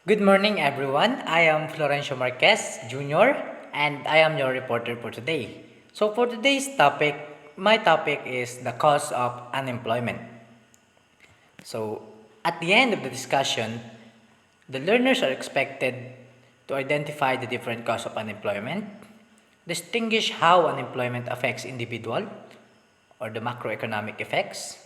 Good morning, everyone. I am Florencio Marquez Jr., and I am your reporter for today. So, for today's topic, my topic is the cause of unemployment. So, at the end of the discussion, the learners are expected to identify the different causes of unemployment, distinguish how unemployment affects individual or the macroeconomic effects,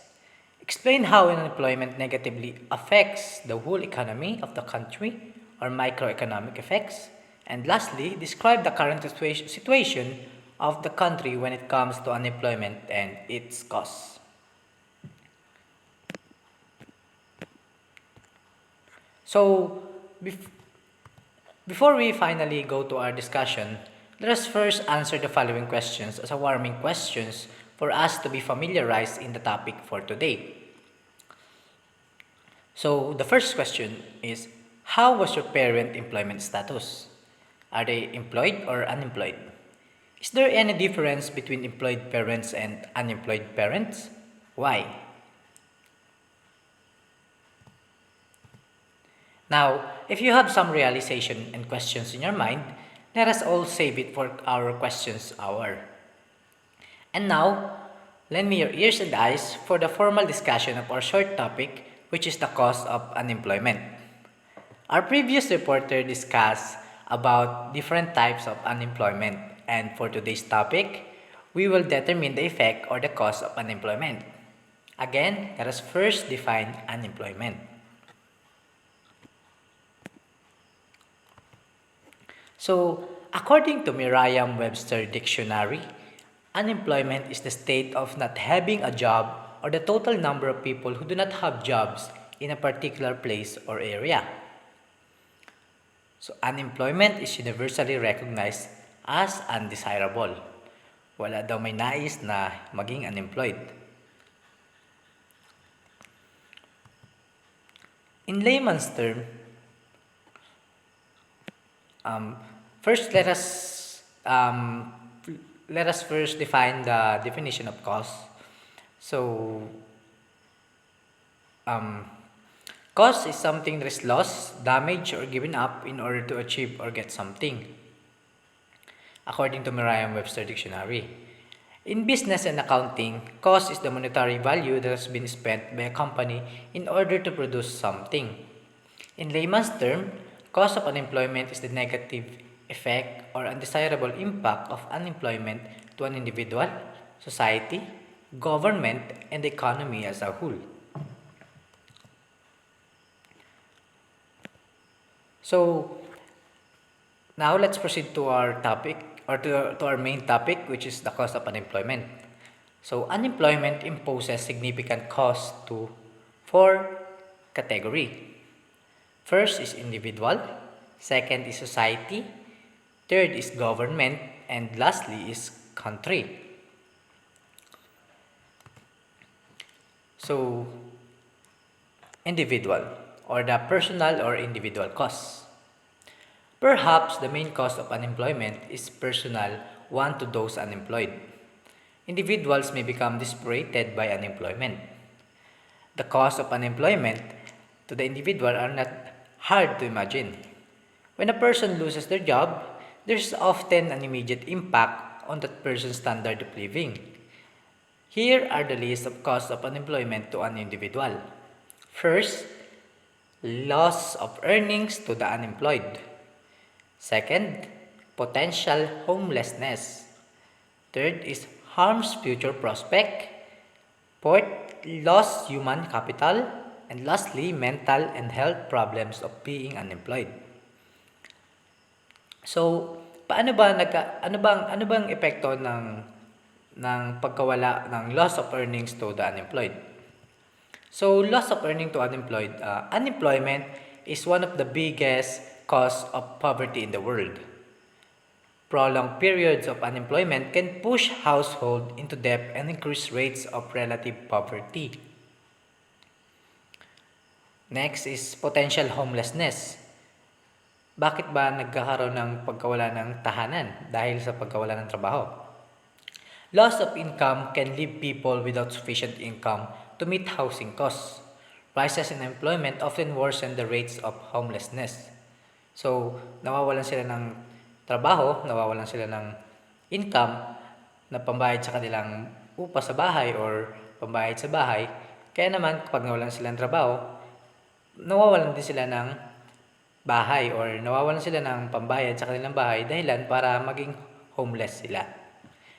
explain how unemployment negatively affects the whole economy of the country or microeconomic effects, and lastly, describe the current situation of the country when it comes to unemployment and its cause. So, bef- before we finally go to our discussion, let us first answer the following questions as a warming questions for us to be familiarized in the topic for today. So, the first question is, how was your parent employment status? Are they employed or unemployed? Is there any difference between employed parents and unemployed parents? Why? Now, if you have some realization and questions in your mind, let us all save it for our questions hour. And now, lend me your ears and eyes for the formal discussion of our short topic, which is the cause of unemployment. Our previous reporter discussed about different types of unemployment, and for today's topic, we will determine the effect or the cause of unemployment. Again, let us first define unemployment. So, according to Merriam-Webster Dictionary, unemployment is the state of not having a job or the total number of people who do not have jobs in a particular place or area. So, unemployment is universally recognized as undesirable. Wala daw may nais na maging unemployed. In layman's term, um, first let us first define the definition of cause. So, um, cause is something that is lost, damaged, or given up in order to achieve or get something, according to Merriam-Webster Dictionary. In business and accounting, cost is the monetary value that has been spent by a company in order to produce something. In layman's term, cost of unemployment is the negative effect or undesirable impact of unemployment to an individual, society, government, and the economy as a whole. So, now let's proceed to our topic or to our main topic, which is the cost of unemployment. So, unemployment imposes significant cost to four category. First is individual, second is society, third is government, and lastly is country. So, individual or the personal or individual cost. Perhaps the main cause of unemployment is personal one to those unemployed. Individuals may become desperate by unemployment. The cause of unemployment to the individual are not hard to imagine. When a person loses their job, there's often an immediate impact on that person's standard of living. Here are the list of causes of unemployment to an individual. First, loss of earnings to the unemployed. Second, potential homelessness. Third is harms future prospect. Fourth, lost human capital. And lastly, mental and health problems of being unemployed. So, paano ba ano bang epekto ng pagkawala ng loss of earnings to the unemployed? So, loss of earning to unemployed, unemployment is one of the biggest cause of poverty in the world. Prolonged periods of unemployment can push households into debt and increase rates of relative poverty. Next is potential homelessness. Bakit ba nagkakaroon ng pagkawala ng tahanan dahil sa pagkawala ng trabaho? Loss of income can leave people without sufficient income to meet housing costs. Rises in employment often worsen the rates of homelessness. So, nawawalan sila ng trabaho, nawawalan sila ng income na pambayad sa kanilang upa sa bahay or pambayad sa bahay. Kaya naman, kapag nawalan sila ng trabaho, nawawalan din sila ng bahay or nawawalan sila ng pambayad sa kanilang bahay dahilan para maging homeless sila.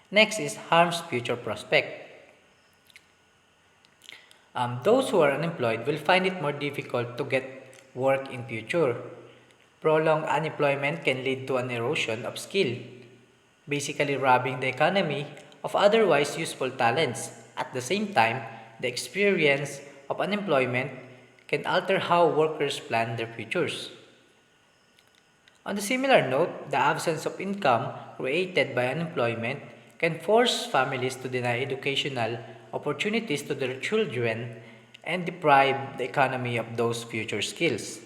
Next is harms future prospect. Those who are unemployed will find it more difficult to get work in future. Prolonged unemployment can lead to an erosion of skill, basically robbing the economy of otherwise useful talents. At the same time, the experience of unemployment can alter how workers plan their futures. On a similar note, the absence of income created by unemployment can force families to deny educational opportunities to their children and deprive the economy of those future skills.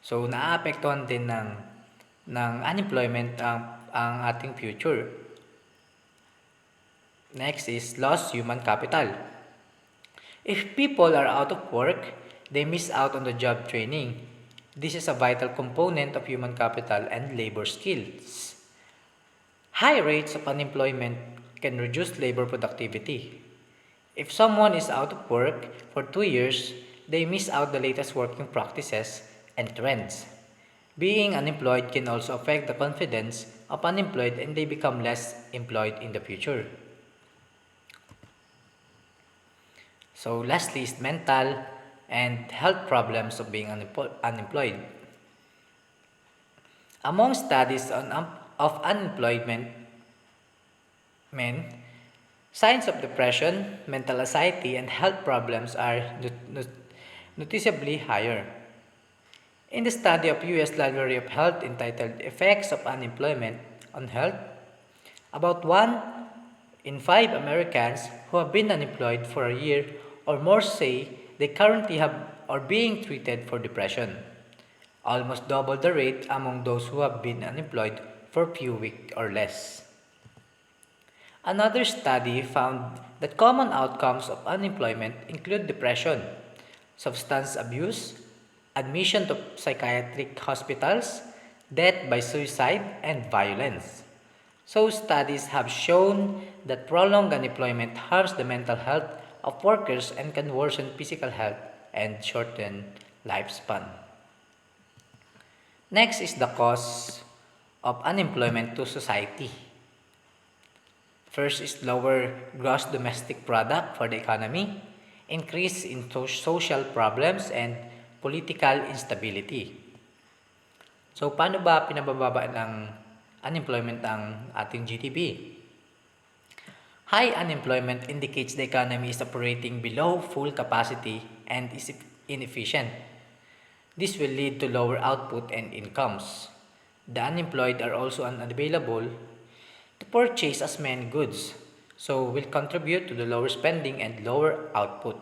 So, naaapektuhan din ng unemployment ang ating future. Next is lost human capital. If people are out of work, they miss out on the job training. This is a vital component of human capital and labor skills. High rates of unemployment can reduce labor productivity. If someone is out of work for 2 years, they miss out the latest working practices and trends. Being unemployed can also affect the confidence of unemployed and they become less employed in the future. So lastly is mental and health problems of being unemployed. Among studies of unemployment, signs of depression, mental anxiety, and health problems are noticeably higher. In the study of U.S. Library of Health entitled Effects of Unemployment on Health, about 1 in 5 Americans who have been unemployed for a year or more say they currently have or being treated for depression, almost double the rate among those who have been unemployed for a few weeks or less. Another study found that common outcomes of unemployment include depression, substance abuse, admission to psychiatric hospitals, death by suicide, and violence. So, studies have shown that prolonged unemployment harms the mental health of workers and can worsen physical health and shorten lifespan. Next is the cause of unemployment to society. First is lower gross domestic product for the economy, increase in social problems, and political instability. So, paano ba pinabababa ng unemployment ang ating GDP? High unemployment indicates the economy is operating below full capacity and is inefficient. This will lead to lower output and incomes. The unemployed are also unavailable to purchase as many goods, so will contribute to the lower spending and lower output.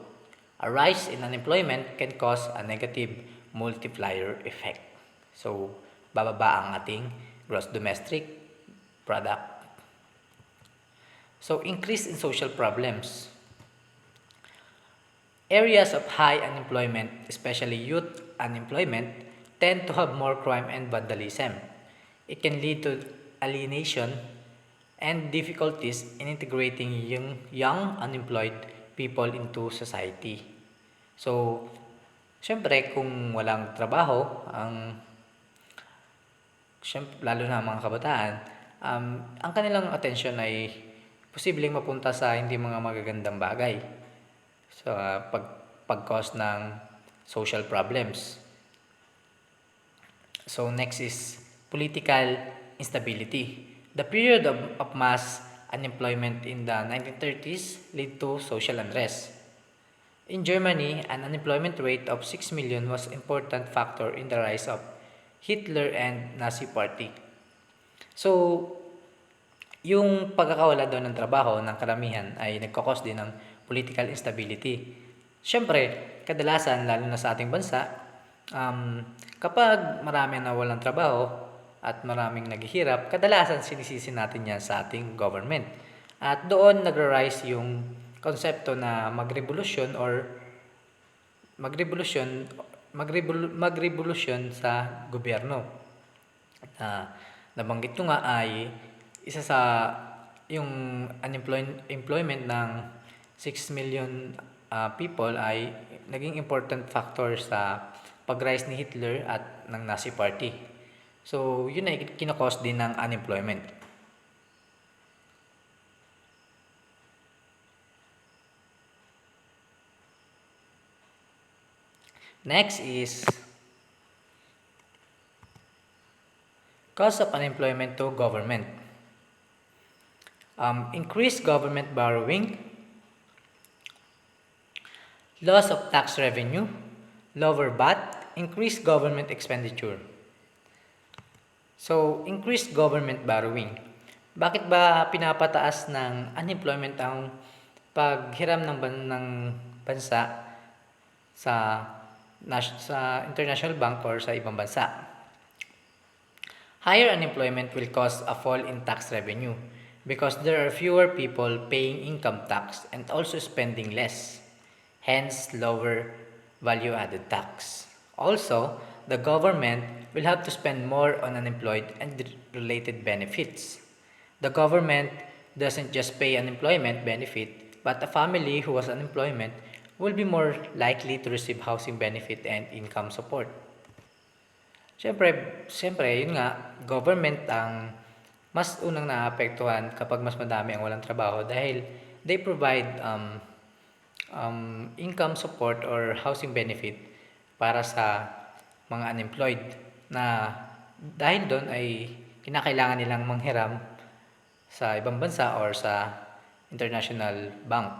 A rise in unemployment can cause a negative multiplier effect. So, bababa ang ating gross domestic product. So, increase in social problems. Areas of high unemployment, especially youth unemployment, tend to have more crime and vandalism. It can lead to alienation and difficulties in integrating young unemployed people into society. So, syempre kung walang trabaho, lalo na ang mga kabataan, ang kanilang atensyon ay posibleng mapunta sa hindi mga magagandang bagay. So, pag-cause ng social problems. So, next is political instability. The period of mass unemployment in the 1930s led to social unrest. In Germany, an unemployment rate of 6 million was an important factor in the rise of Hitler and Nazi Party. So, yung pagkakawala daw ng trabaho ng karamihan ay nagkakos din ng political instability. Siyempre, kadalasan, lalo na sa ating bansa, kapag marami na walang trabaho at maraming naghihirap, kadalasan sinisisi natin yan sa ating government. At doon nagra-rise yung konsepto na magrevolusyon magrevolusyon sa gobyerno. Na nabanggit ko nga ay isa sa yung employment ng 6 million people ay naging important factor sa pag-rise ni Hitler at ng Nazi Party. So, yun ay kinakos din ng unemployment. Next is cause of unemployment to government. Increased government borrowing, loss of tax revenue, lower VAT, increased government expenditure. So, increased government borrowing. Bakit ba pinapataas ng unemployment ang paghiram ng bansa sa sa international bank or sa ibang bansa? Higher unemployment will cause a fall in tax revenue because there are fewer people paying income tax and also spending less, hence lower value-added tax. Also, the government will have to spend more on unemployed and related benefits. The government doesn't just pay unemployment benefit, but a family who has unemployment will be more likely to receive housing benefit and income support. Siyempre, yun nga, government ang mas unang naapektuhan kapag mas madami ang walang trabaho dahil they provide income support or housing benefit para sa mga unemployed na dahil doon ay kinakailangan nilang manghiram sa ibang bansa or sa international bank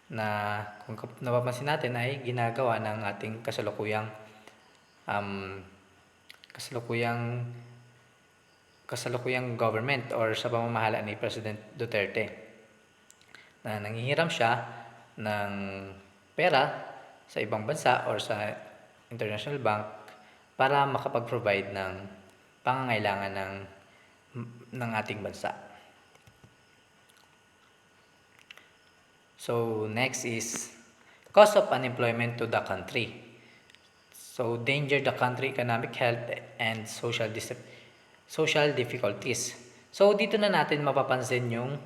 na kung napapansin natin ay ginagawa ng ating um, kasalukuyang kasalukuyang government or sa pamamahala ni President Duterte na nanghihiram siya ng pera sa ibang bansa or sa international bank para makapag-provide ng pangangailangan ng ating bansa. So next is cost of unemployment to the country. So danger the country economic health and social difficulties. So dito na natin mapapansin yung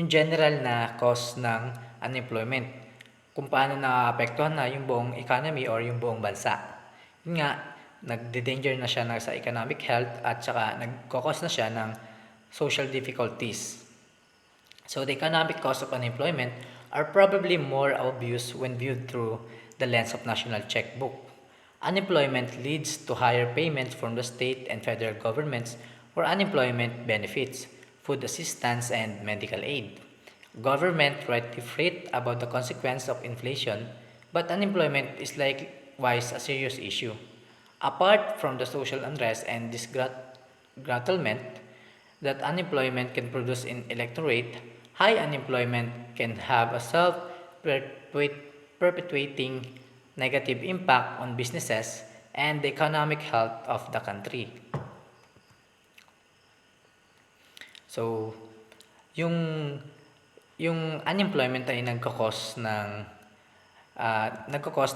general na cause ng unemployment. Kung paano naapektuhan na yung buong economy or yung buong bansa. Yun nga, nagde-danger na siya sa economic health at saka nagkakos na siya ng social difficulties. So the economic cause of unemployment are probably more obvious when viewed through the lens of national checkbook. Unemployment leads to higher payments from the state and federal governments for unemployment benefits, food assistance, and medical aid. Government rightly fret about the consequence of inflation, but unemployment is likewise a serious issue. Apart from the social unrest and disgruntlement that unemployment can produce in electorate, high unemployment can have a self-perpetuating negative impact on businesses and the economic health of the country. So, yung unemployment ay nagkakos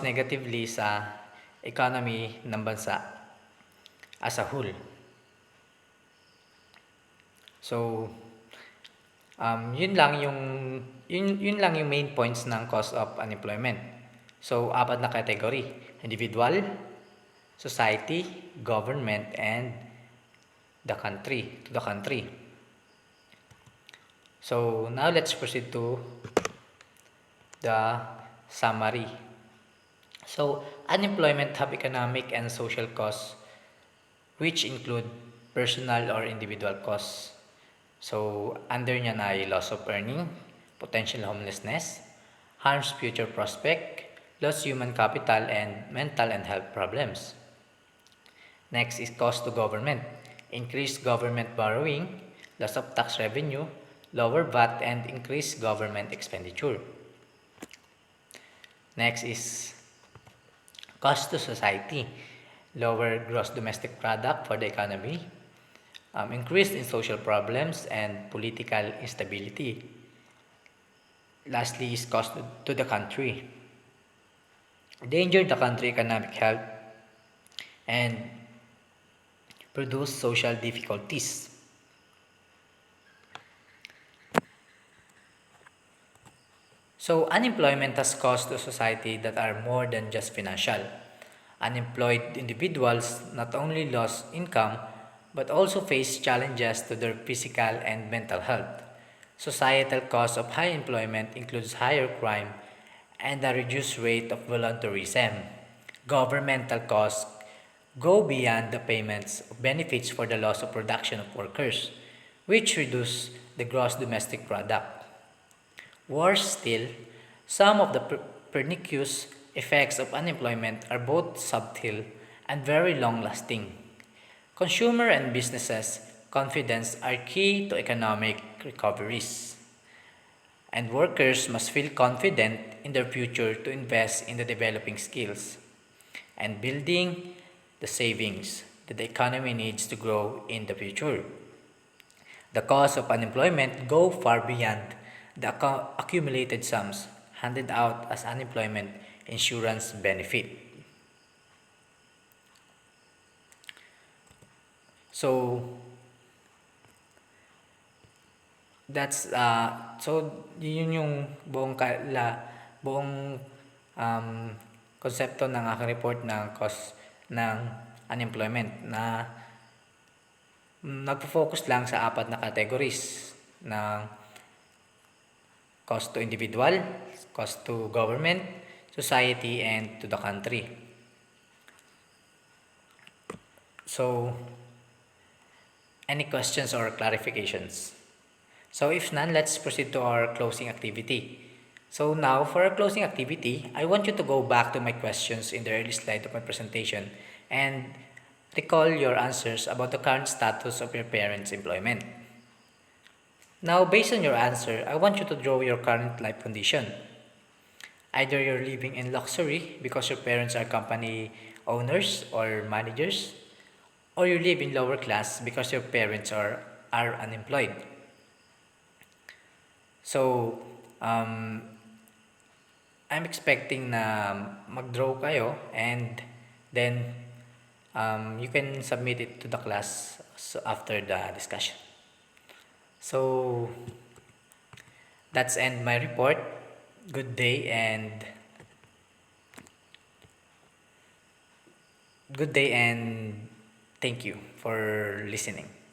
negatively sa economy ng bansa as a whole. So, yun lang yung main points ng cause of unemployment. So, 4 na category: individual, society, government, and the country. So, now let's proceed to the summary. So, unemployment have economic and social costs which include personal or individual costs. So, under niyan ay loss of earning, potential homelessness, harms future prospect, lost human capital, and mental and health problems. Next is cost to government, increased government borrowing, loss of tax revenue, lower VAT, and increased government expenditure. Next is cost to society, lower gross domestic product for the economy, increase in social problems and political instability. Lastly is cost to the country. Endanger the country economic health and produce social difficulties. So unemployment has costs to society that are more than just financial. Unemployed individuals not only lose income but also face challenges to their physical and mental health. Societal costs of high employment includes higher crime and a reduced rate of volunteerism. Governmental costs go beyond the payments of benefits for the loss of production of workers, which reduce the gross domestic product. Worse still, some of the pernicious effects of unemployment are both subtle and very long lasting. Consumer and businesses' confidence are key to economic recoveries, and workers must feel confident in their future to invest in the developing skills and building the savings that the economy needs to grow in the future. The costs of unemployment go far beyond the accumulated sums handed out as unemployment insurance benefit. So yun yung buong um, konsepto ng aking report ng cost ng unemployment na nagpo-focus lang sa apat na categories ng cost to individual, cost to government, society, and to the country. So, any questions or clarifications? So if none, let's proceed to our closing activity. So now, for our closing activity, I want you to go back to my questions in the early slide of my presentation and recall your answers about the current status of your parents' employment. Now, based on your answer, I want you to draw your current life condition. Either you're living in luxury because your parents are company owners or managers, or you live in lower class because your parents are unemployed. So, I'm expecting na mag-draw kayo and then you can submit it to the class after the discussion. So, that's end my report. Good day and thank you for listening.